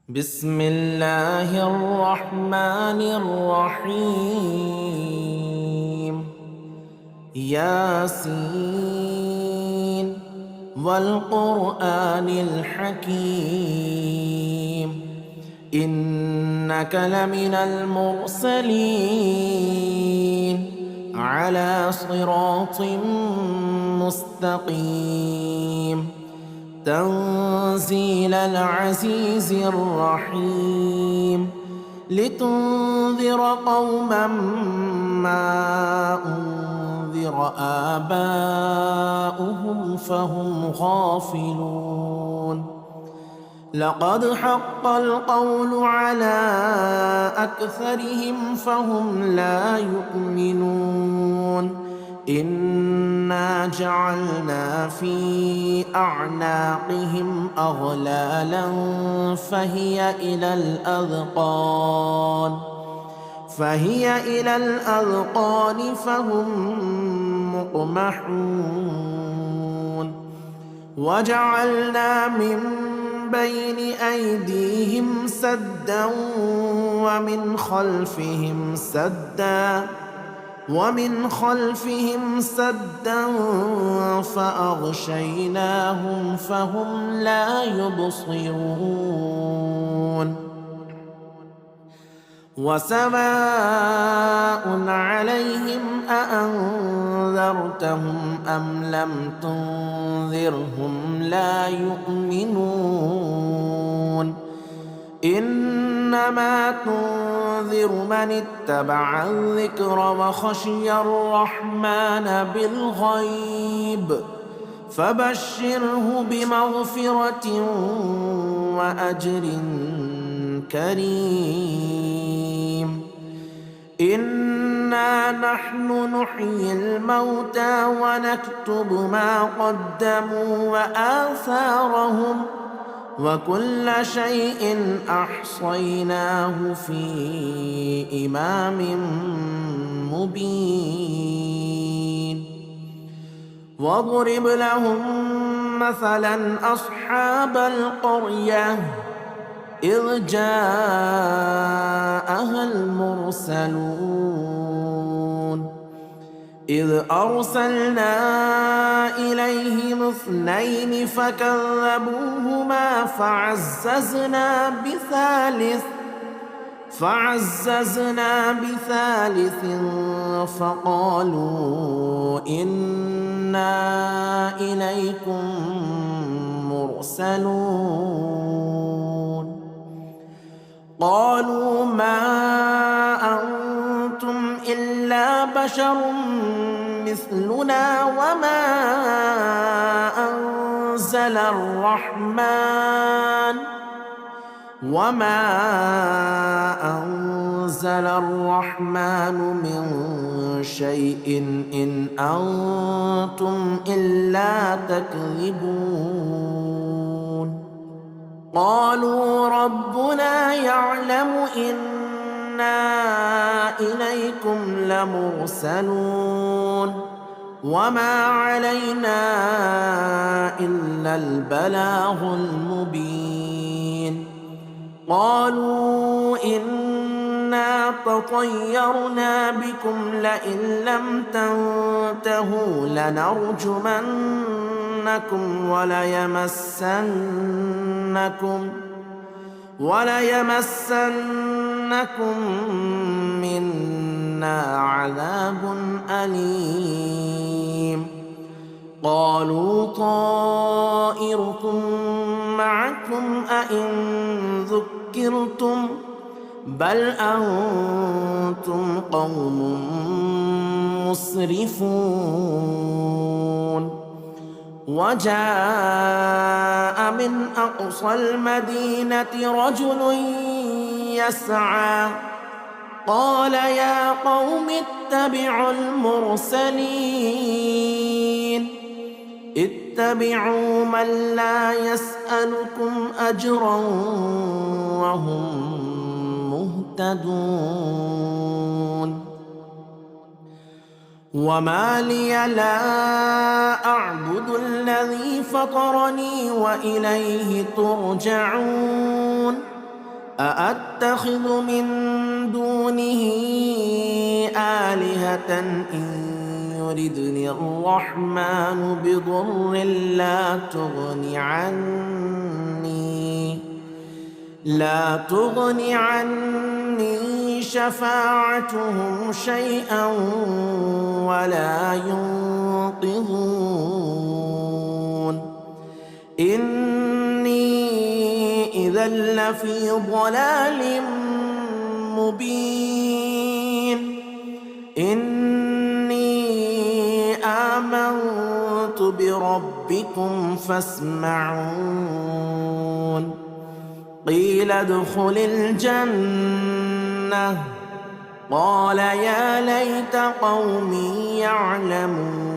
بسم الله الرحمن الرحيم. ياسين والقرآن الحكيم إنك لمن المرسلين على صراط مستقيم تنزيل العزيز الرحيم لتنذر قوما ما أنذر آباؤهم فهم غافلون. لقد حق القول على أكثرهم فهم لا يؤمنون. إنا جعلنا في أعناقهم أغلالا فهي إلى الأذقان فهم مقمحون. وجعلنا من بين أيديهم سدا ومن خلفهم سدا فأغشيناهم فهم لا يبصرون. وسواء عليهم أأنذرتهم أم لم تنذرهم لا يؤمنون. إنما تنذر من اتبع الذكر وخشي الرحمن بالغيب فبشره بمغفرة وأجر كريم. إنا نحن نحيي الموتى ونكتب ما قدموا وآثارهم وكل شيء أحصيناه في إمام مبين. واضرب لهم مثلا أصحاب القرية إذ جاءها المرسلون إذ أرسلنا إليهم 2 فكذبوهما فعززنا بثالث فقالوا إنا إليكم مرسلون. قالوا ما أنتم إلا بشر مثلنا وما أنزل الرحمن من شيء إن أنتم إلا تكذبون. قالوا ربنا يعلم إنا إليكم لمرسلون وما علينا إلا البلاغ المبين. قالوا إنا تطيرنا بكم لئن لم تنتهوا لنرجمنكم وليمسنكم منا عذاب أليم. قالوا طائركم معكم أئن ذكرتم بل أنتم قوم مسرفون. وجاء من أقصى المدينة رجل يسعى قال يا قوم اتبعوا المرسلين اتبعوا من لا يسألكم أجرا وهم مهتدون. وما لي لا أعبد الذي فطرني وإليه ترجعون. أأتخذ من دونه آلهة إن يردني الرحمن بضر لا تغن عني شفاعتهم شيئا ولا ينقذون إني إذا لفي ضلال مبين إني آمنت بربكم فاسمعون قيل ادخل الجنة قال يا ليت قومي يعلمون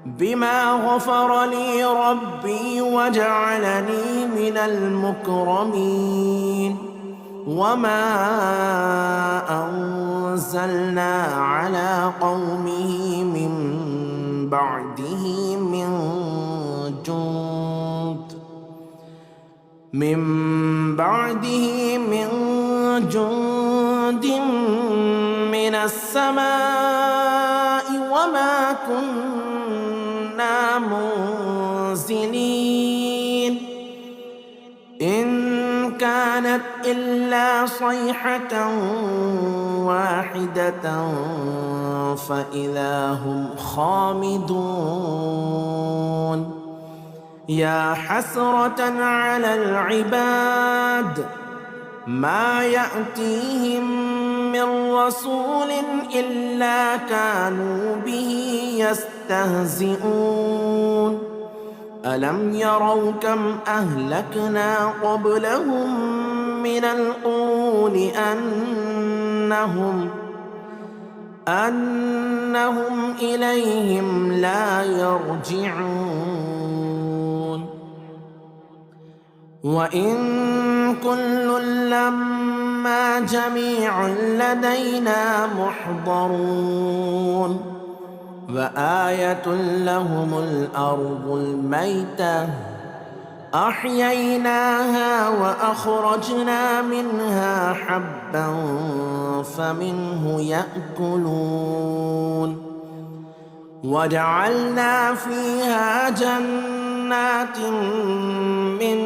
بما غفر لي ربي وجعلني من المكرمين وما أنزلنا على قومه من بعده من جند من السماء وما كنا منزلين إن كانت إلا صيحة واحدة فإذا هم خامدون يا حسرة على العباد ما يأتيهم من رسول إلا كانوا به يستهزئون ألم يروا كم أهلكنا قبلهم من القرون أنهم إليهم لا يرجعون وإن كل لما جميع لدينا محضرون وآية لهم الأرض الميتة أحييناها وأخرجنا منها حبا فمنه يأكلون وجعلنا فيها جنات من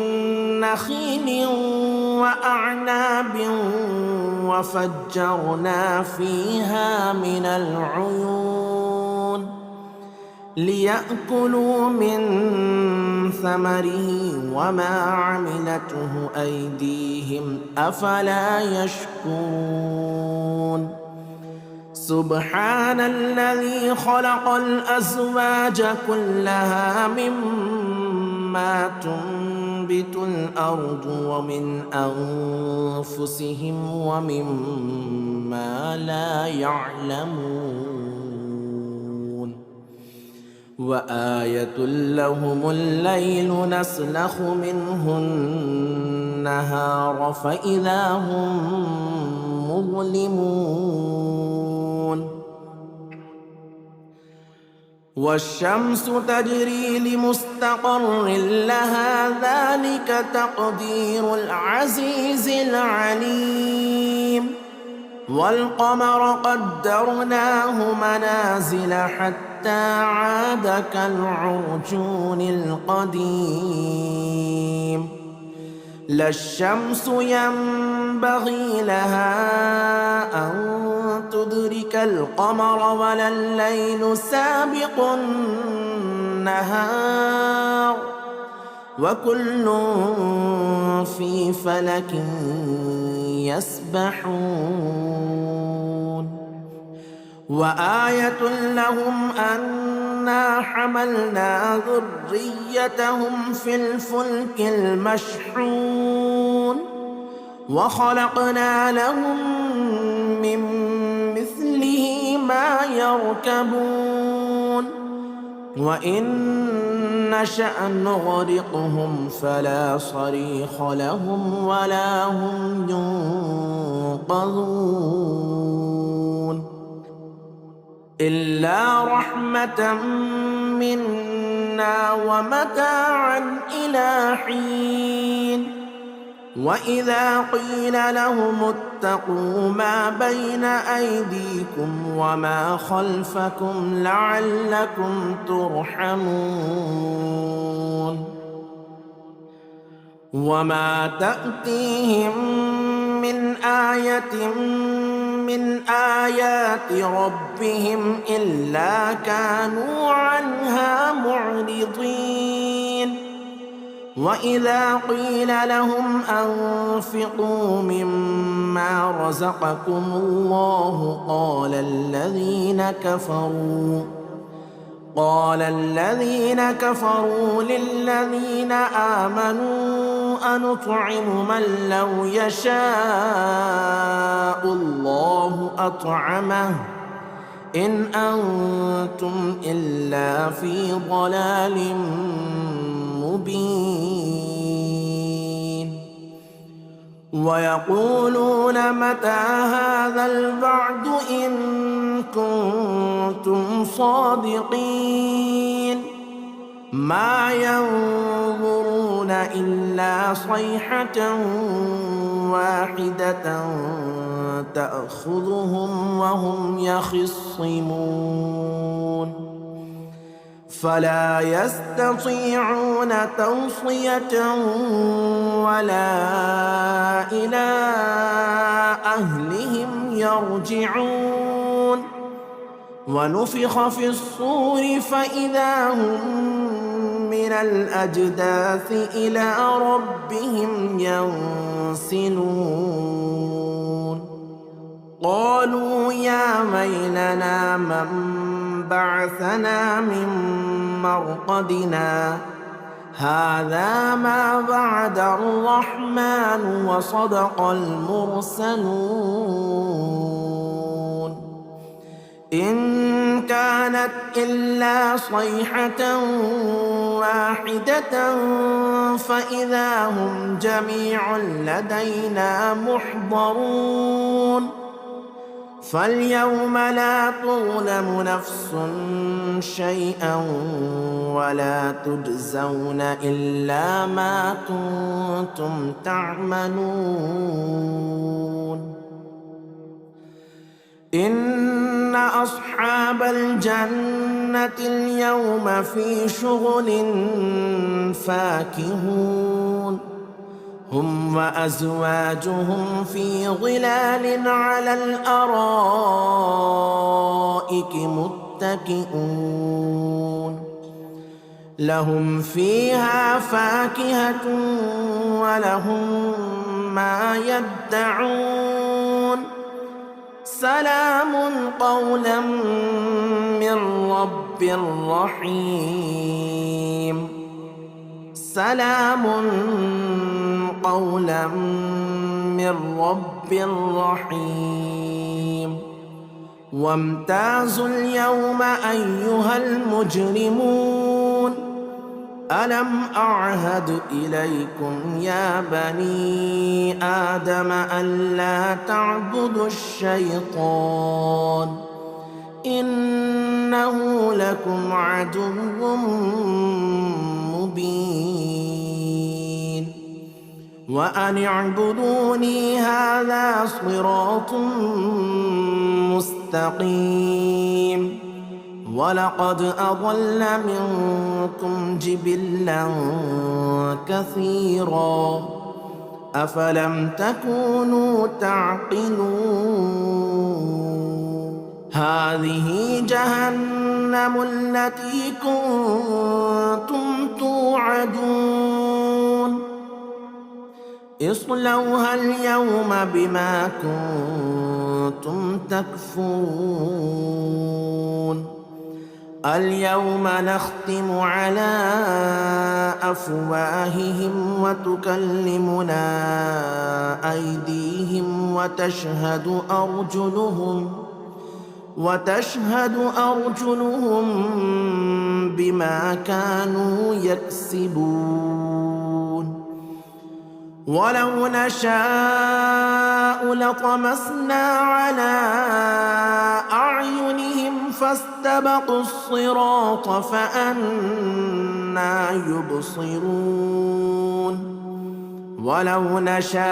نخيل وأعناب وفجرنا فيها من العيون ليأكلوا من ثمره وما عملته أيديهم أفلا يشكرون سبحان الذي خلق الأزواج كلها مما تنبت الأرض ومن أنفسهم ومما لا يعلمون وآية لهم الليل نسلخ منه النهار فإذا هم مظلمون والشمس تجري لمستقر لها ذلك تقدير العزيز العليم والقمر قدرناه منازل حتى عاد كالعرجون القديم لا الشمس ينبغي لها أن تدرك القمر ولا الليل سابق النهار وكل في فلك يسبحون وآية لهم أنا حملنا ذريتهم في الفلك المشحون وخلقنا لهم من مثله ما يركبون وإن نشأ نغرقهم فلا صريخ لهم ولا هم ينقذون إلا رحمة منا ومتاعا إلى حين وإذا قيل لهم اتقوا ما بين أيديكم وما خلفكم لعلكم ترحمون وما تأتيهم من آية من آيات ربهم إلا كانوا عنها معرضين وإذا قيل لهم أنفقوا مما رزقكم الله قال الذين كفروا للذين آمنوا أنطعم من لو يشاء الله أطعمه إن أنتم إلا في ضلال مبين ويقولون متى هذا الوعد إن كنتم صادقين ما ينظرون إلا صيحة واحدة تأخذهم وهم يخصمون فلا يستطيعون توصية ولا إلى أهلهم يرجعون ونفخ في الصور فإذا هم من الأجداث إلى ربهم ينسلون قالوا يا ويلنا من بعثنا من مرقدنا هذا ما وعد الرحمن وصدق المرسلون إن كانت إلا صيحة واحدة فإذا هم جميع لدينا محضرون فاليوم لا تظلم نفس شيئا ولا تجزون إلا ما كنتم تعملون إن أصحاب الجنة اليوم في شغل فاكهون هم وأزواجهم في ظلال على الأرائك متكئون لهم فيها فاكهة ولهم ما يدعون سلام قولا من رب رحيم سلام قولا من رب رحيم وامتازوا اليوم أيها المجرمون ألم أعهد إليكم يا بني آدم ألا تعبدوا الشيطان إنه لكم عدو مبين وأن اعبدوني هذا صراط مستقيم ولقد أضل منكم جبلا كثيرا أفلم تكونوا تعقلون هذه جهنم التي كنتم توعدون اصلوها اليوم بما كنتم تكفرون اليوم نختم على أفواههم وتكلمنا أيديهم وتشهد أرجلهم بما كانوا يكسبون ولو نشاء لطمسنا على أعينهم فاستبقوا الصراط فأنى يبصرون ولو نشاء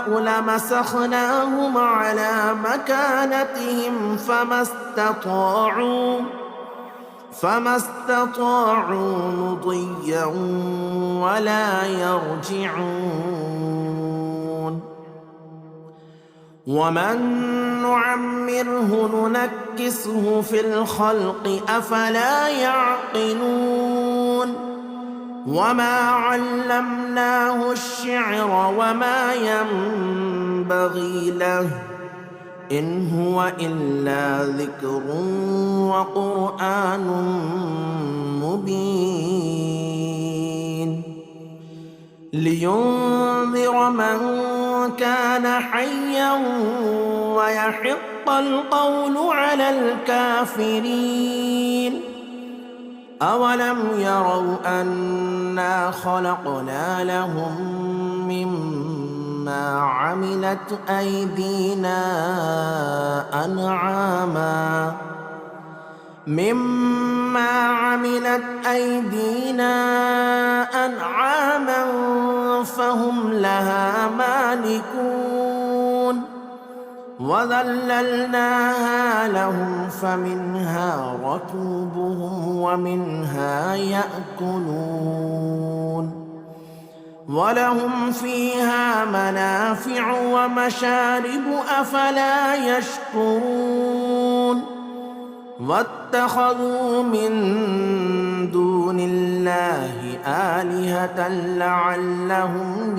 لمسخناهم على مكانتهم فما استطاعوا مضيا ولا يرجعون. ومن نعمره ننكسه في الخلق أفلا يعقلون. وما علمناه الشعر وما ينبغي له إن هو إلا ذكر وقرآن مبين لينذر من كان حيا ويحق القول على الكافرين. أولم يروا أنا خلقنا لهم مما عملت أيدينا أنعاما فهم لها مالكون. وذللناها لهم فمنها ركوبهم ومنها يأكلون ولهم فيها منافع ومشارب أفلا يشكرون. واتخذوا من دون الله آلهة لعلهم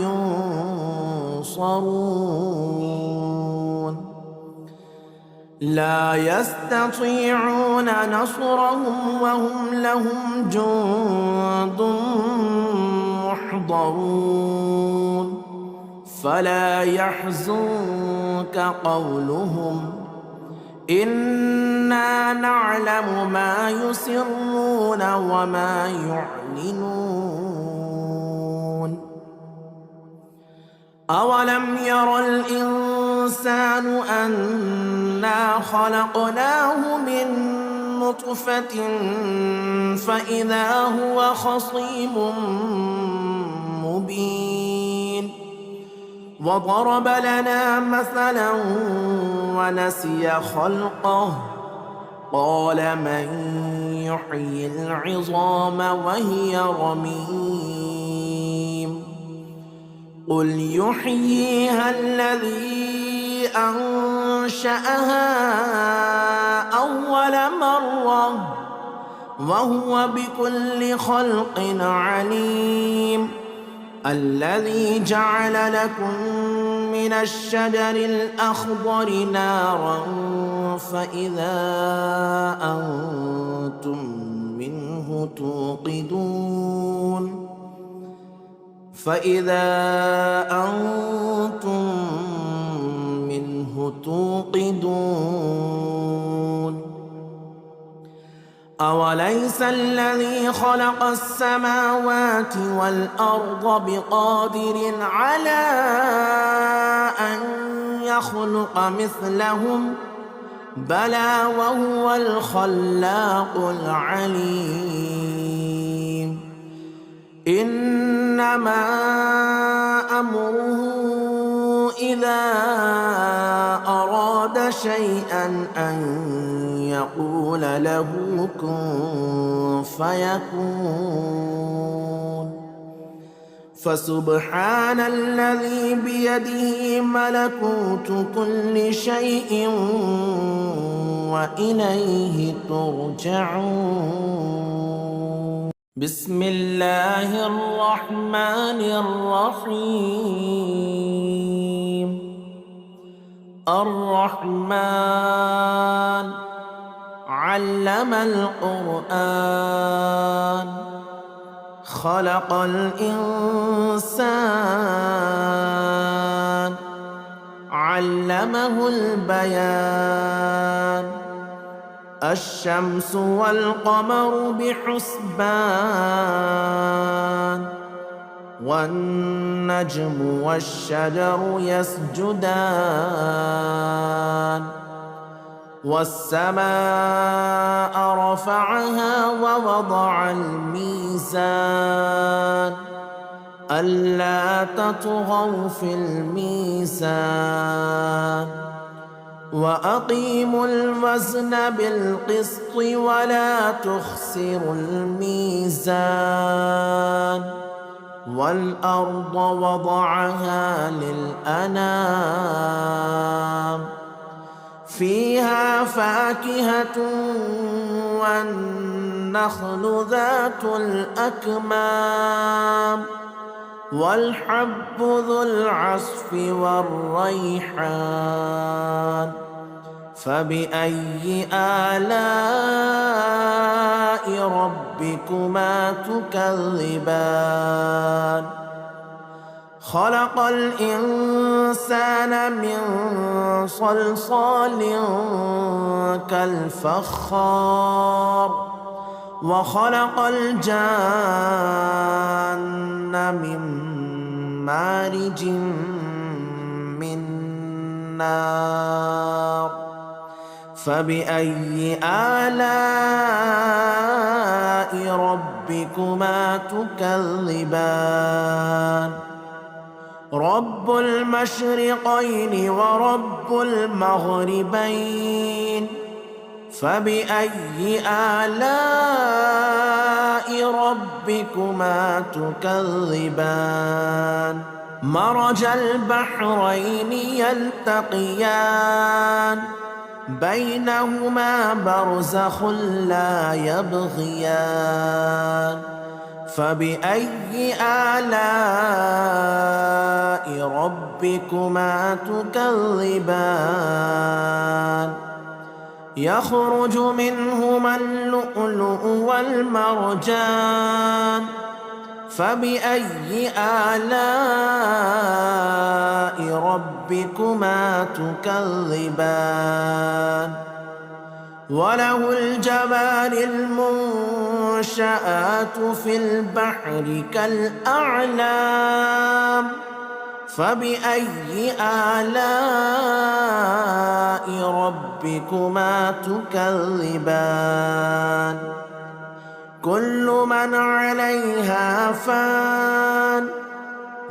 ينصرون. لا يستطيعون نصرهم وهم لهم جند محضرون. فلا يحزنك قولهم إنا نعلم ما يسرون وما يعلنون. أولم ير الإنسان أنا خلقناه من نطفة فإذا هو خصيم مبين. وضرب لنا مثلا ونسي خلقه قال من يحيي العظام وهي رميم. قل يحييها الذي أنشأها أول مرة وهو بكل خلق عليم. الذي جعل لكم من الشجر الأخضر نارا فإذا أنتم منه توقدون. أوليس الذي خلق السماوات والأرض بقادر على أن يخلق مثلهم بلى وهو الخلاق العليم. إنما أمره إذا أراد شيئا أن يقول له كن فيكون. فسبحان الذي بيده ملكوت كل شيء وإليه ترجعون. بسم الله الرحمن الرحيم. الرحمن علم القرآن خلق الإنسان علمه البيان. الشمس والقمر بحسبان والنجم والشجر يسجدان. والسماء رفعها ووضع الميزان ألا تطغوا في الميزان وأقيموا الوزن بالقسط ولا تخسروا الميزان والأرض وضعها للأنام فيها فاكهة والنخل ذات الأكمام والحب ذو العصف والريحان فبأي آلاء ربكما تكذبان خلق الإنسان من صلصال كالفخار وخلق الجان من مارج من نار فبأي آلاء ربكما تكذبان رب المشرقين ورب المغربين فبأي آلاء ربكما تكذبان مرج البحرين يلتقيان بينهما برزخ لا يبغيان فبأي آلاء ربكما تكذبان يخرج منهما اللؤلؤ والمرجان فبأي آلاء ربكما تكذبان وله الجوار المنشآت في البحر كالأعلام فبأي آلاء ربكما تكذبان كل من عليها فان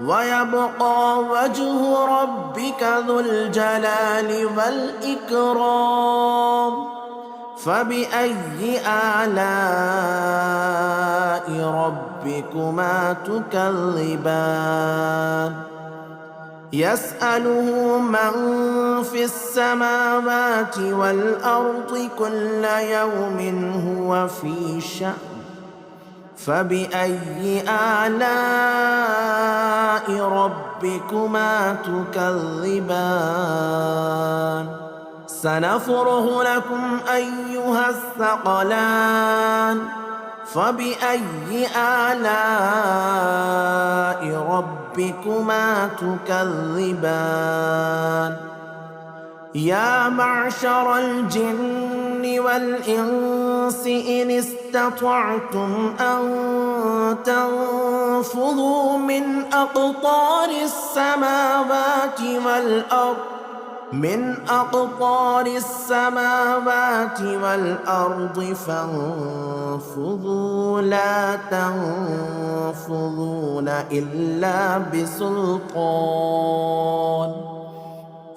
ويبقى وجه ربك ذو الجلال والإكرام فبأي آلاء ربكما تكذبان يسأله من في السماوات والأرض كل يوم هو في شأن فبأي آلاء ربكما تكذبان سنفرغ لكم أيها الثقلان فبأي آلاء ربكما تكذبان يا معشر الجن والإنس إن استطعتم أن تنفذوا من أقطار السماوات والأرض فانفذوا لا تنفذون إلا بسلطان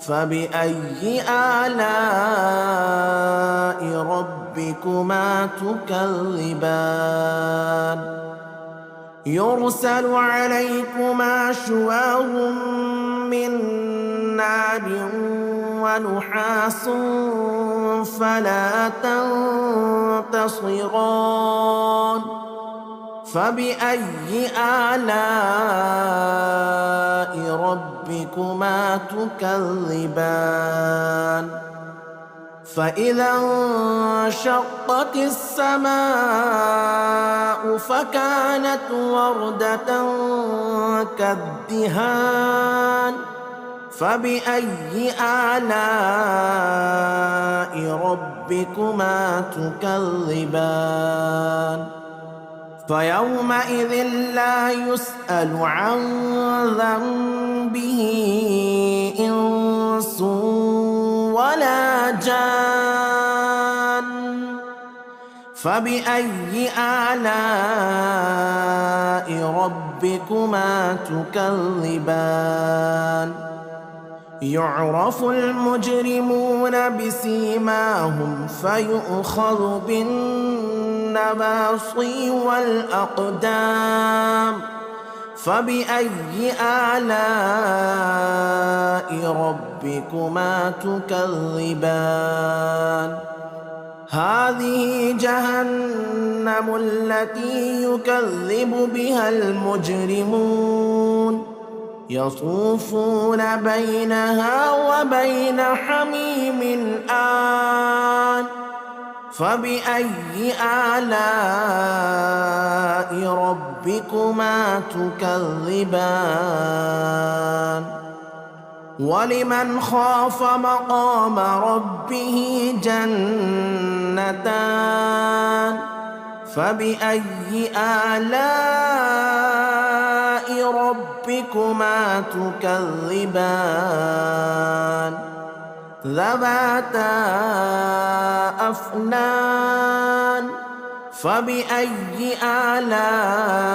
فبأي آلاء ربكما تكذبان يرسل عليكما شواظ من نار ونحاس فلا تنتصران فبأي آلاء ربكما تكذبان فإذا انشقت السماء فكانت وردة كالدهان فبأي آلاء ربكما تكذبان فيومئذ لا يسأل عن ذنبه إنس ولا جان فبأي آلاء ربكما ربكما تكذبان يعرف المجرمون بسيماهم فيؤخذ بالنواصي والأقدام فبأي آلاء ربكما تكذبان هذه جهنم التي يكذب بها المجرمون يطوفون بينها وبين حميم آن فبأي آلاء ربكما تكذبان ولمن خاف مقام ربه جنتان فبأي آلاء ربكما تكذبان ذواتا أفنان فبأي آلاء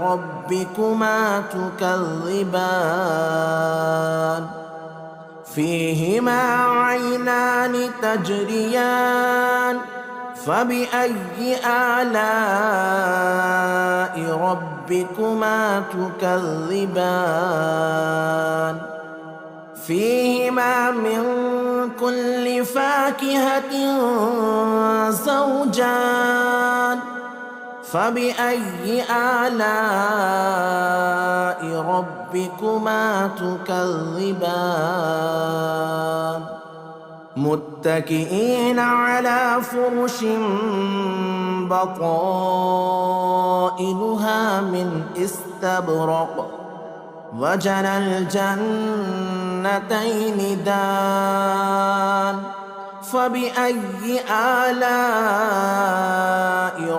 ربكما تكذبان فيهما عينان تجريان فبأي آلاء ربكما تكذبان فيهما من كل فاكهة زوجان فبأي آلاء ربكما تكذبان متكئين على فرش بطائنها من استبرق وجنى الجنتين دان فبأي آلاء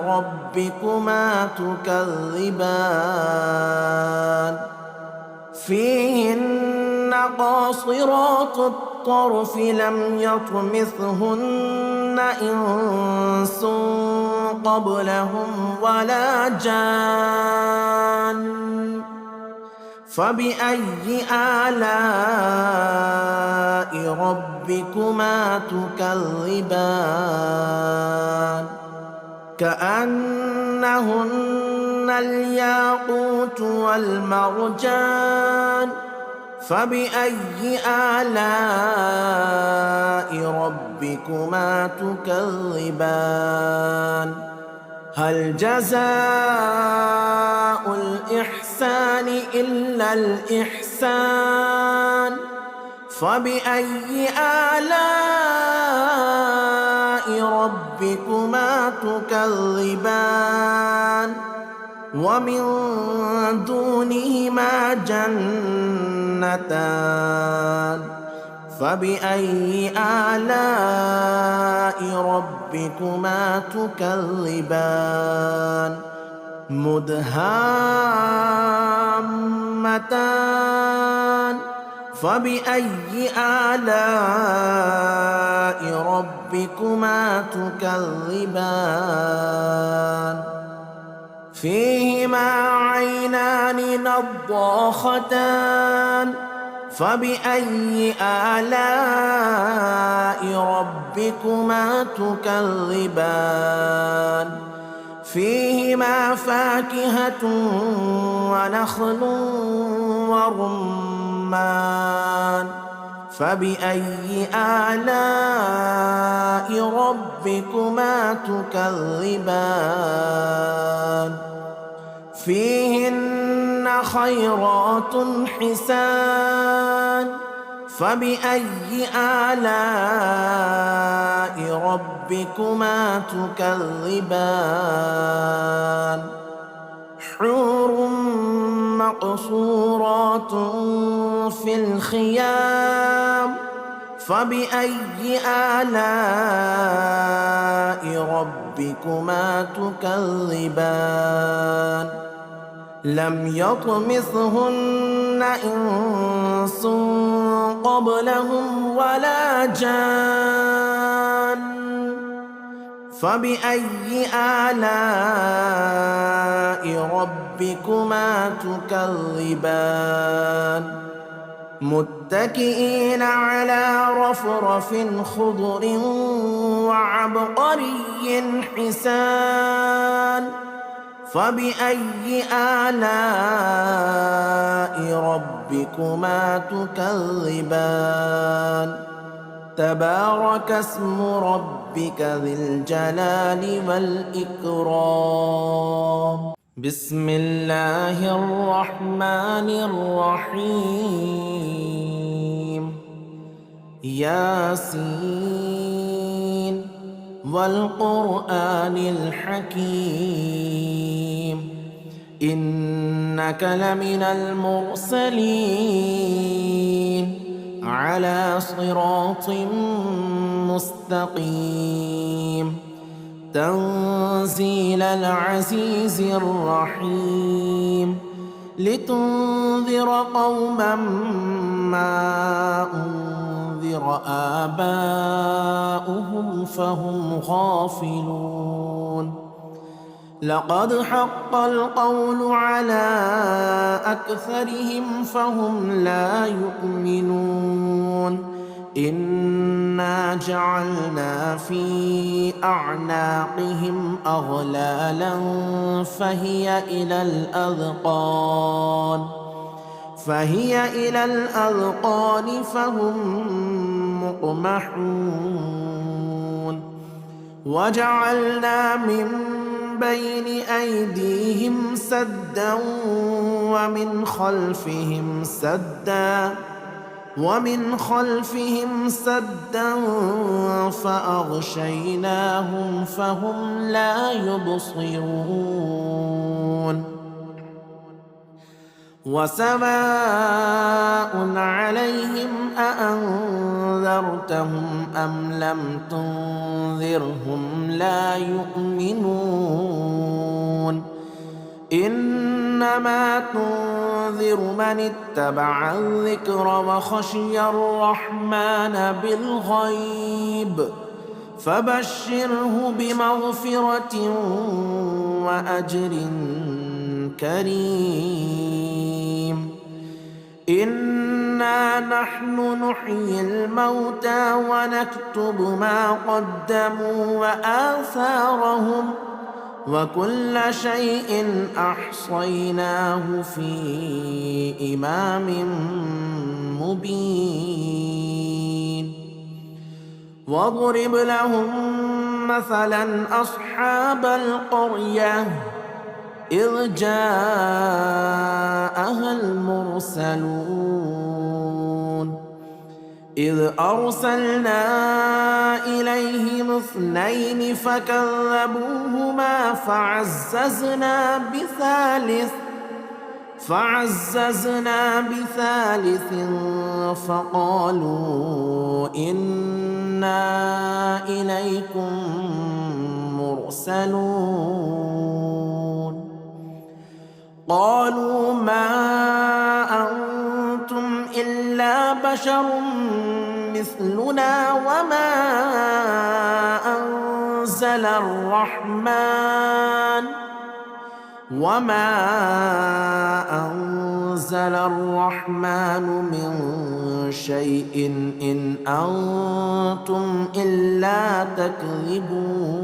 ربكما تكذبان فيهن قاصرات الطرف لم يطمثهن إنس قبلهم ولا جان فبأي آلاء ربكما تكذبان كأنهن الياقوت والمرجان فبأي آلاء ربكما تكذبان هل جزاء الإحسان إلا الإحسان فبأي آلاء ربكما تكذبان ومن دونهما جنتان فبأي آلاء ربكما تكذبان مدهامتان فبأي آلاء ربكما تكذبان فيهما عينان نضاختان فبأي آلاء ربكما تكذبان فيهما فاكهة ونخل ورمان فبأي آلاء ربكما تكذبان فيهن خيرات حسان فبأي آلاء ربكما تكذبان حور مقصورات في الخيام فبأي آلاء ربكما تكذبان لم يطمثهن إنس قبلهم ولا جان فبأي آلاء ربكما ربكما تكذبان متكئين على رفرف خضر وعبقري حسان فبأي آلاء ربكما تكذبان تبارك اسم ربك ذي الجلال والإكرام بسم الله الرحمن الرحيم ياسين والقرآن الحكيم إنك لمن المرسلين على صراط مستقيم تنزيل العزيز الرحيم لتنذر قوما ما أنذر آباؤهم فهم غافلون لقد حق القول على أكثرهم فهم لا يؤمنون إنا جعلنا في أعناقهم أغلالا فهي إلى الأذقان فهم مقمحون وجعلنا من بين أيديهم سدا ومن خلفهم سدا فأغشيناهم فهم لا يبصرون وسواء عليهم أأنذرتهم أم لم تنذرهم لا يؤمنون إنما تنذر من اتبع الذكر وخشي الرحمن بالغيب فبشره بمغفرة وأجر كريم إنا نحن نحيي الموتى ونكتب ما قدموا وآثارهم وكل شيء أحصيناه في إمام مبين واضرب لهم مثلا أصحاب القرية إذ جاءها المرسلون إذ أرسلنا إليهم 2 فكذبوهما فعززنا بثالث فقالوا إنا إليكم مرسلون قالوا ما أنتم إلا بشر مثلنا وما أنزل الرحمن من شيء إن أنتم إلا تكذبون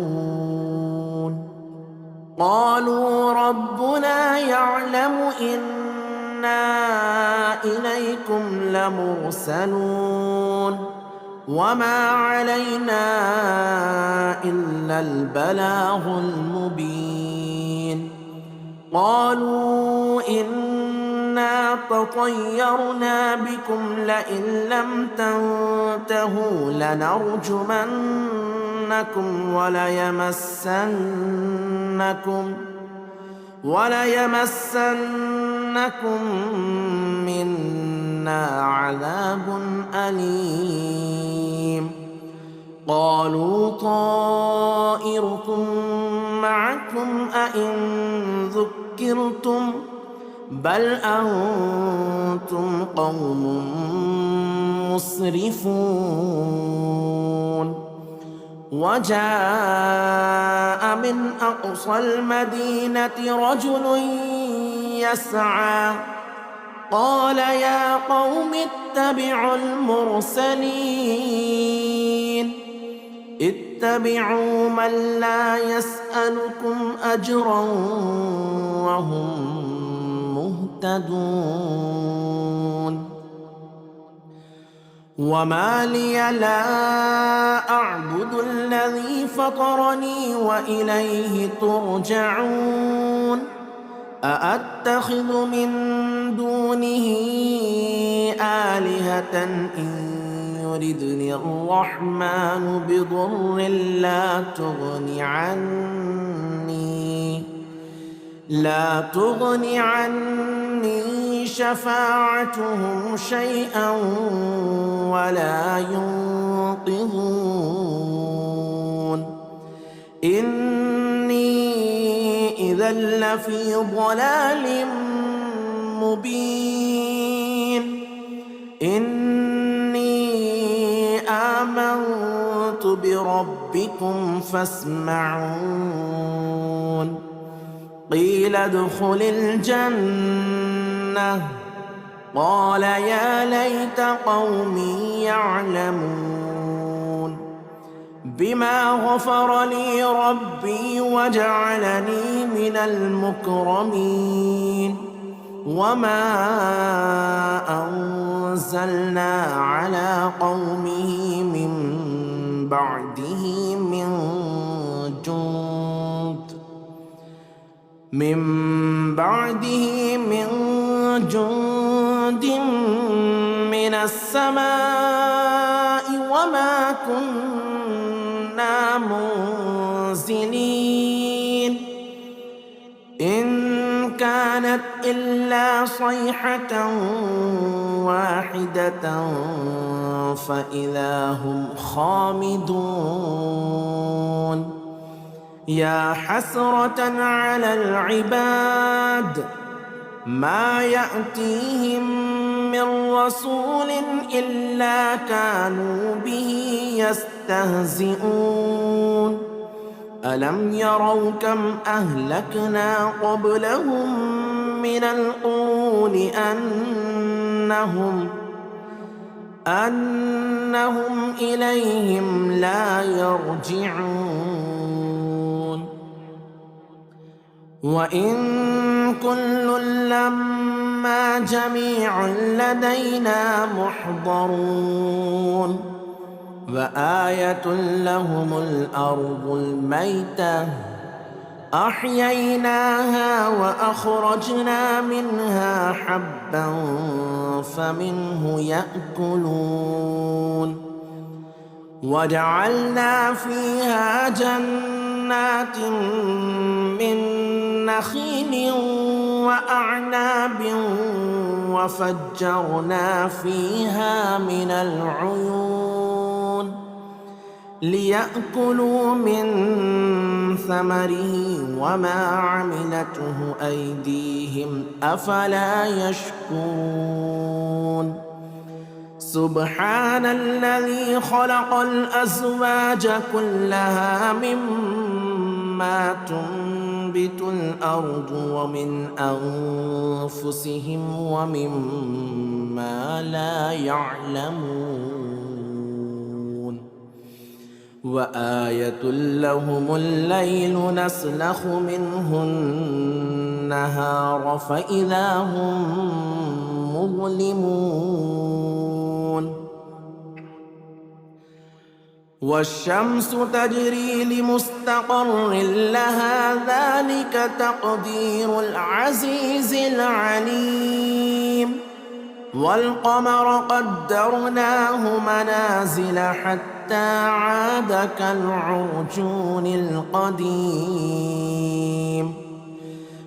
قالوا ربنا يعلم إنا إليكم لمرسلون وما علينا إلا البلاغ المبين قالوا إنا تطيرنا بكم لئن لم تنتهوا لنرجمنكم وليمسنكم منا عذاب أليم قالوا طائركم معكم أئن ذكرتم بل أنتم قوم مسرفون وجاء من أقصى المدينة رجل يسعى قال يا قوم اتبعوا المرسلين اتبعوا من لا يسألكم أجرا وهم مهتدون وما لي لا أعبد الذي فطرني وإليه ترجعون أأتخذ من دونه آلهة إن يردني الرحمن بضر لا تغني عني شفاعتهم شيئا ولا ينقذون إني إذا لفي ضلال مبين إني آمنت بربكم فاسمعون قيل ادخل الجنة قال يا ليت قومي يعلمون بما غفر لي ربي وجعلني من المكرمين وما أنزلنا على قومه من بعده من جند من السماء وما كنا منزلين إن كانت إلا صيحة واحدة فإذا هم خامدون يا حسرة على العباد ما يأتيهم من رسول إلا كانوا به يستهزئون ألم يروا كم أهلكنا قبلهم من القرون أنهم إليهم لا يرجعون وإن كل لما جميع لدينا محضرون وآية لهم الأرض الميتة أحييناها وأخرجنا منها حبا فمنه يأكلون وجعلنا فيها جنات من نخيل وأعناب وفجرنا فيها من العيون ليأكلوا من ثمره وما عملته أيديهم أفلا يشكرون سبحان الذي خلق الأزواج كلها مما تنبت الأرض ومن أنفسهم ومما لا يعلمون وآية لهم الليل نسلخ منه النهار فإذا هم مظلمون والشمس تجري لمستقر لها ذلك تقدير العزيز العليم والقمر قدرناه منازل حتى عاد كالعرجون القديم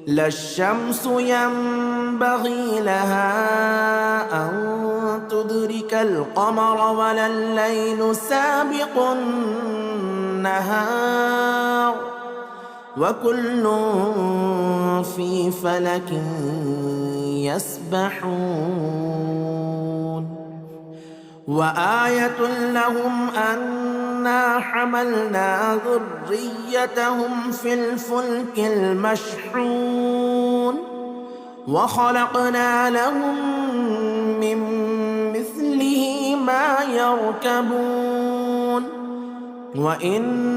لا الشمس ينبغي لها أن تدرك القمر ولا الليل سابق النهار وكل في فلك يسبحون وآية لهم أنا حملنا ذريتهم في الفلك المشحون وخلقنا لهم من مثله ما يركبون وإن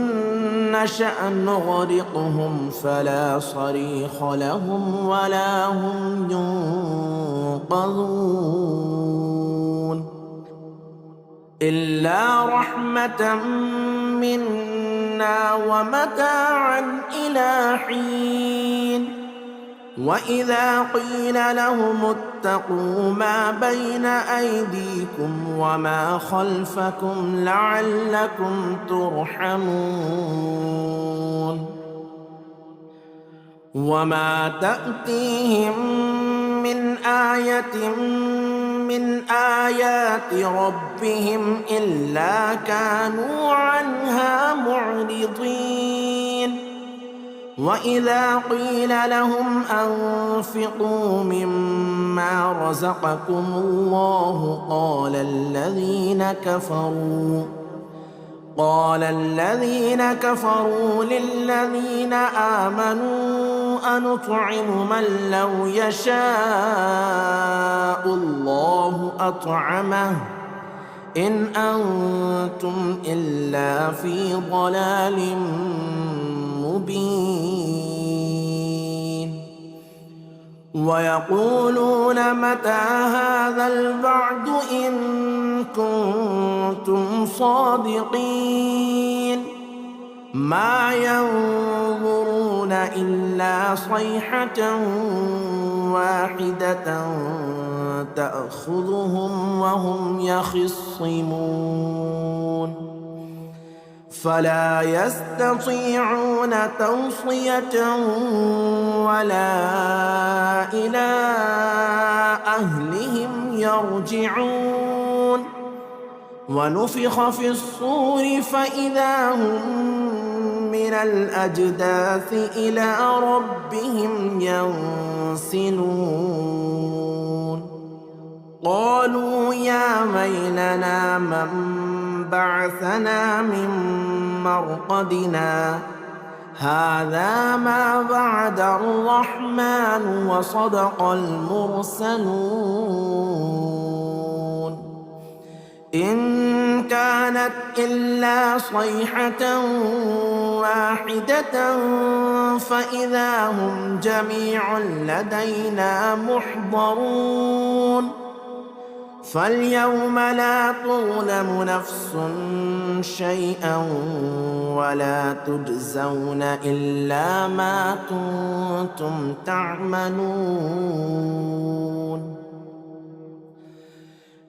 نشأ نغرقهم فلا صريخ لهم ولا هم ينقذون إلا رحمة منا ومتاعا إلى حين وإذا قيل لهم اتقوا ما بين أيديكم وما خلفكم لعلكم ترحمون وما تأتيهم من آية من آيات ربهم إلا كانوا عنها معرضين وإذا قيل لهم أنفقوا مما رزقكم الله قال الذين كفروا للذين آمنوا أنطعم من لو يشاء الله أطعمه إن أنتم إلا في ضلال مبين ويقولون متى هذا الوعد إن كنتم صادقين ما ينظرون إلا صيحة واحدة تأخذهم وهم يخصمون فلا يستطيعون توصية ولا إلى أهلهم يرجعون ونفخ في الصور فإذا هم من الأجداث إلى ربهم ينسلون قالوا يا ويلنا من بعثنا من مرقدنا هذا ما وعد الرحمن وصدق المرسلون إن كانت إلا صيحة واحدة فإذا هم جميع لدينا محضرون فاليوم لا تظلم نفس شيئا ولا تجزون إلا ما كنتم تعملون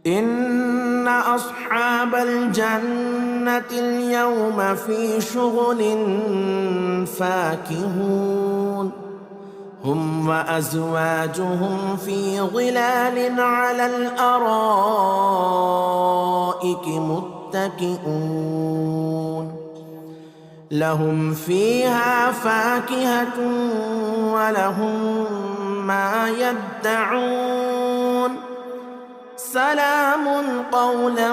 إن أصحاب الجنة اليوم في شغل فاكهون هم وأزواجهم في ظلال على الأرائك متكئون لهم فيها فاكهة ولهم ما يدعون سلام قولا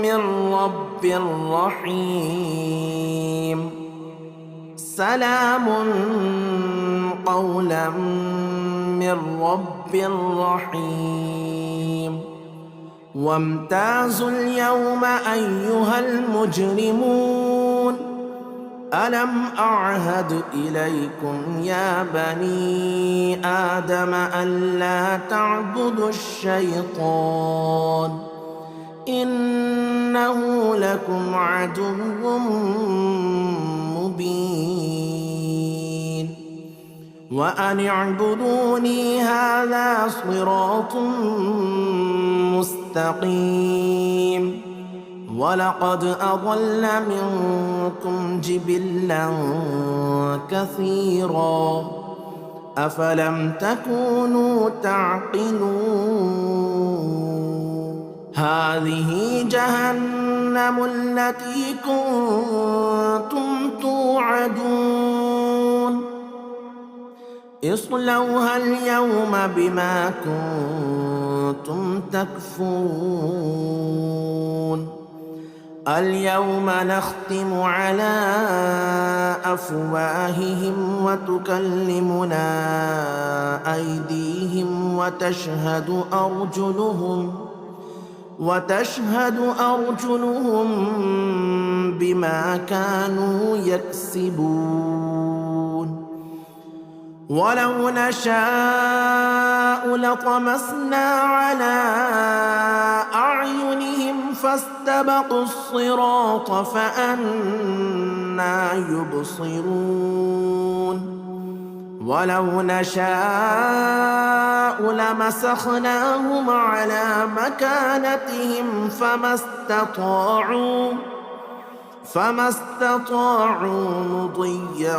من رب رحيم سلام قولا من رب رحيم وامتازوا اليوم أيها المجرمون ألم أعهد إليكم يا بني آدم ألا تعبدوا الشيطان إنه لكم عدو مبين وأن اعبدوني هذا صراط مستقيم ولقد أضل منكم جبلا كثيرا أفلم تكونوا تعقلون هذه جهنم التي كنتم توعدون اصلوها اليوم بما كنتم تكفرون اليوم نختم على أفواههم وتكلمنا أيديهم وتشهد أرجلهم بما كانوا يكسبون ولو نشاء لطمسنا على أعينهم فاستبقوا الصراط فأنى يبصرون ولو نشاء لمسخناهم على مكانتهم فما استطاعوا مضيا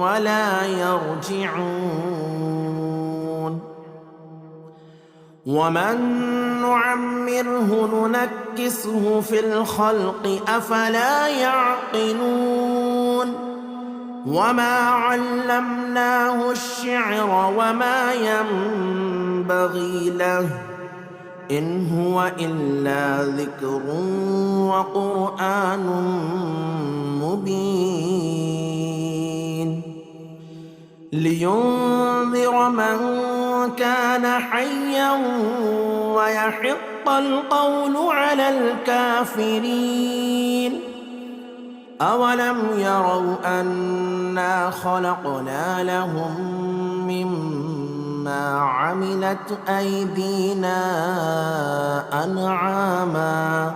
ولا يرجعون ومن نعمره ننكسه في الخلق أفلا يعقلون وما علمناه الشعر وما ينبغي له إن هو إلا ذكر وقرآن مبين لينذر من كان حيا ويحق القول على الكافرين أولم يروا أنا خلقنا لهم مما عملت أيدينا أنعاما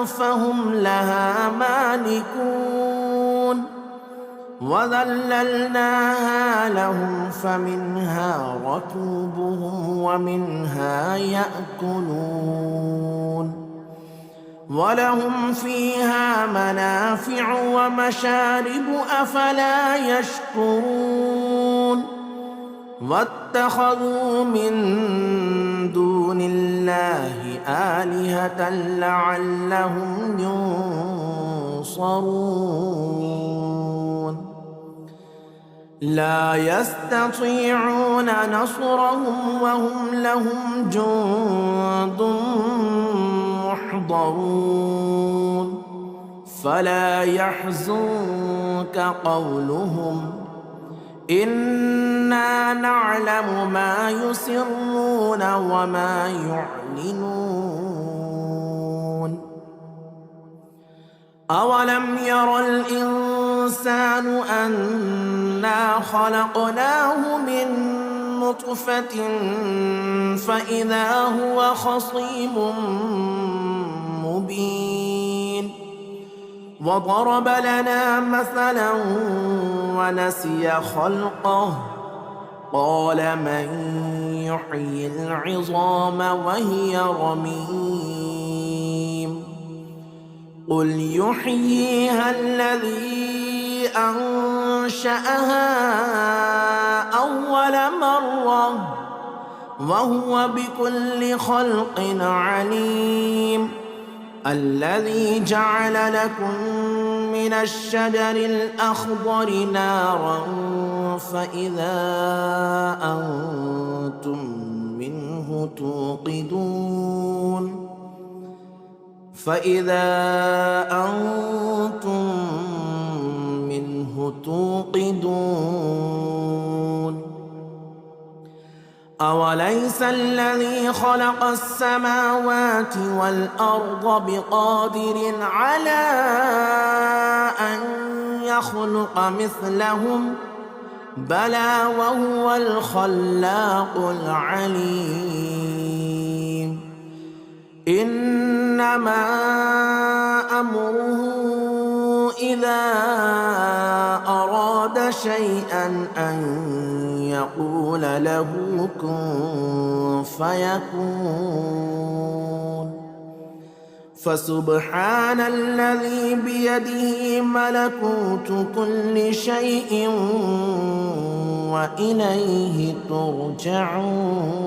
فهم لها مالكون وذللناها لهم فمنها ركوبهم ومنها يأكلون ولهم فيها منافع ومشارب أفلا يشكرون واتخذوا من دون الله آلهة لعلهم ينصرون لا يستطيعون نصرهم وهم لهم جند محضرون فلا يحزنك قولهم إنا نعلم ما يسرون وما يعلنون أولم ير الإنسان أنا خلقناه من نطفة فإذا هو خصيم مبين وضرب لنا مثلا ونسي خلقه قال من يحيي العظام وهي رميم قل يحييها الذي أنشأها أول مرة وهو بكل خلق عليم الذي جعل لكم من الشجر الأخضر نارا فإذا أنتم منه توقدون أوليس الذي خلق السماوات والأرض بقادر على أن يخلق مثلهم بلى وهو الخلاق العليم إنما أمره إذا أراد شيئا أن يقول له كن فيكون فسبحان الذي بيده ملكوت كل شيء وإليه ترجعون.